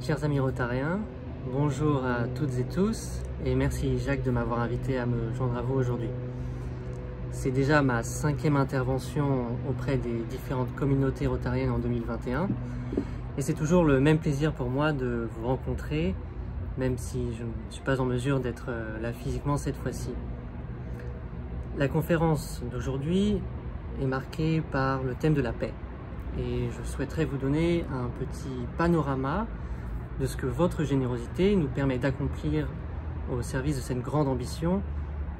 Chers amis rotariens, bonjour à toutes et tous et merci Jacques de m'avoir invité à me joindre à vous aujourd'hui. C'est déjà ma 5e intervention auprès des différentes communautés rotariennes en 2021 et c'est toujours le même plaisir pour moi de vous rencontrer, même si je ne suis pas en mesure d'être là physiquement cette fois-ci. La conférence d'aujourd'hui est marquée par le thème de la paix et je souhaiterais vous donner un petit panorama de ce que votre générosité nous permet d'accomplir au service de cette grande ambition,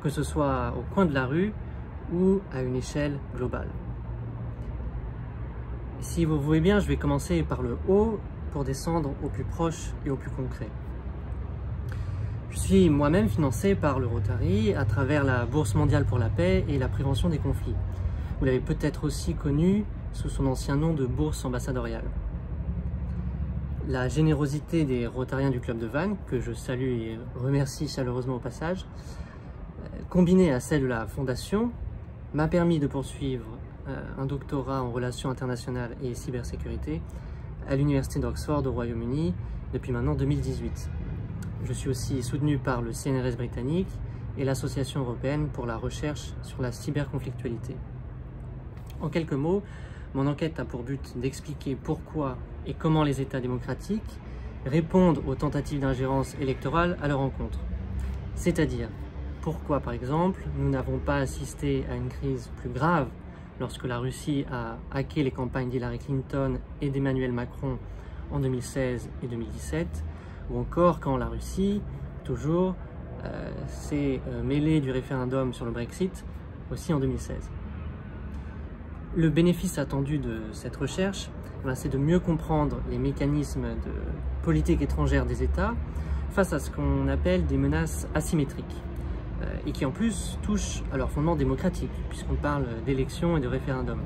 que ce soit au coin de la rue ou à une échelle globale. Si vous voulez bien, je vais commencer par le haut pour descendre au plus proche et au plus concret. Je suis moi-même financé par le Rotary à travers la Bourse mondiale pour la paix et la prévention des conflits. Vous l'avez peut-être aussi connu sous son ancien nom de Bourse ambassadoriale. La générosité des Rotariens du Club de Vannes, que je salue et remercie chaleureusement au passage, combinée à celle de la Fondation, m'a permis de poursuivre un doctorat en relations internationales et cybersécurité à l'Université d'Oxford au Royaume-Uni depuis maintenant 2018. Je suis aussi soutenu par le CNRS britannique et l'Association européenne pour la recherche sur la cyberconflictualité. En quelques mots, mon enquête a pour but d'expliquer pourquoi et comment les États démocratiques répondent aux tentatives d'ingérence électorale à leur encontre. C'est-à-dire, pourquoi par exemple nous n'avons pas assisté à une crise plus grave lorsque la Russie a hacké les campagnes d'Hillary Clinton et d'Emmanuel Macron en 2016 et 2017, ou encore quand la Russie, toujours, s'est mêlée du référendum sur le Brexit, aussi en 2016. Le bénéfice attendu de cette recherche, c'est de mieux comprendre les mécanismes de politique étrangère des États face à ce qu'on appelle des menaces asymétriques et qui en plus touchent à leur fondement démocratique puisqu'on parle d'élections et de référendums.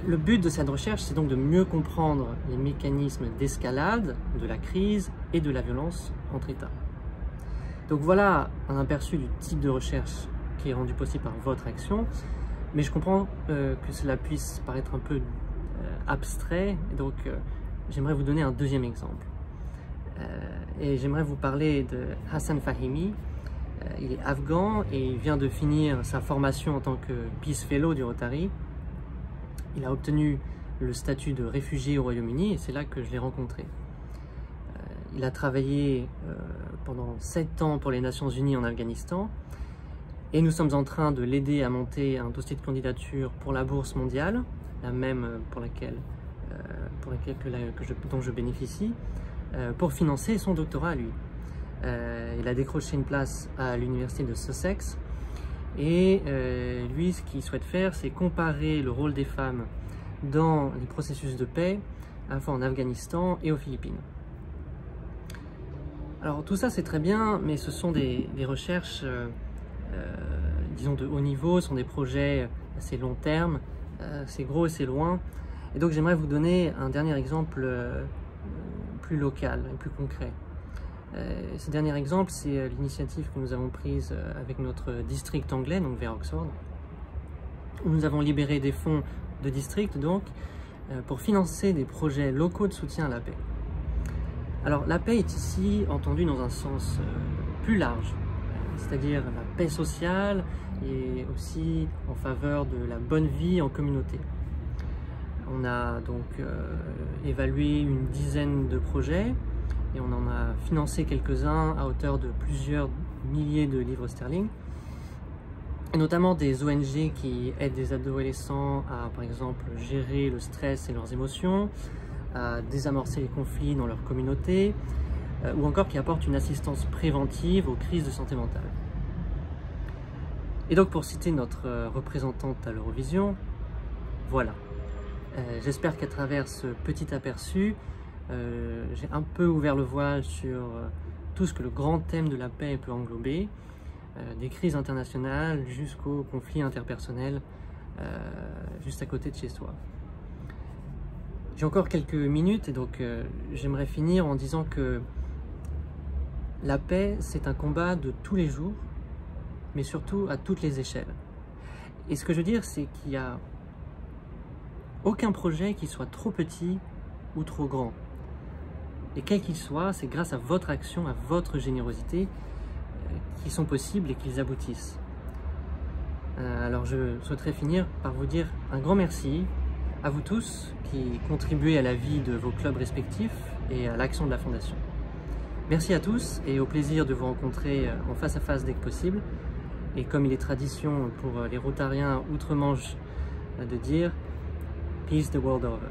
Le but de cette recherche, c'est donc de mieux comprendre les mécanismes d'escalade de la crise et de la violence entre États. Donc voilà un aperçu du type de recherche qui est rendu possible par votre action, mais je comprends que cela puisse paraître un peu abstrait, et donc j'aimerais vous donner un deuxième exemple. Et j'aimerais vous parler de Hassan Fahimi. Il est afghan et il vient de finir sa formation en tant que Peace Fellow du Rotary. Il a obtenu le statut de réfugié au Royaume-Uni et c'est là que je l'ai rencontré. Il a travaillé pendant 7 ans pour les Nations Unies en Afghanistan et nous sommes en train de l'aider à monter un dossier de candidature pour la Bourse mondiale, la même dont je bénéficie, pour financer son doctorat à lui. Il a décroché une place à l'université de Sussex et lui, ce qu'il souhaite faire, c'est comparer le rôle des femmes dans les processus de paix, à la fois en Afghanistan et aux Philippines. Alors tout ça c'est très bien, mais ce sont des recherches disons de haut niveau, ce sont des projets assez long terme, c'est gros et c'est loin. Et donc j'aimerais vous donner un dernier exemple plus local et plus concret. Ce dernier exemple, c'est l'initiative que nous avons prise avec notre district anglais, donc vers Oxford, où nous avons libéré des fonds de district donc pour financer des projets locaux de soutien à la paix. Alors la paix est ici entendue dans un sens plus large, c'est-à-dire la paix sociale et aussi en faveur de la bonne vie en communauté. On a donc évalué une dizaine de projets et on en a financé quelques-uns à hauteur de plusieurs milliers de livres sterling, et notamment des ONG qui aident des adolescents à, par exemple, gérer le stress et leurs émotions, à désamorcer les conflits dans leur communauté, ou encore qui apportent une assistance préventive aux crises de santé mentale. Et donc pour citer notre représentante à l'Eurovision, voilà. J'espère qu'à travers ce petit aperçu, j'ai un peu ouvert le voile sur tout ce que le grand thème de la paix peut englober, des crises internationales jusqu'aux conflits interpersonnels juste à côté de chez soi. J'ai encore quelques minutes et donc j'aimerais finir en disant que la paix, c'est un combat de tous les jours, mais surtout à toutes les échelles. Et ce que je veux dire, c'est qu'il n'y a aucun projet qui soit trop petit ou trop grand. Et quels qu'ils soient, c'est grâce à votre action, à votre générosité, qu'ils sont possibles et qu'ils aboutissent. Alors je souhaiterais finir par vous dire un grand merci à vous tous qui contribuez à la vie de vos clubs respectifs et à l'action de la Fondation. Merci à tous et au plaisir de vous rencontrer en face à face dès que possible. Et comme il est tradition pour les Rotariens outre-Manche de dire « Peace the world over ».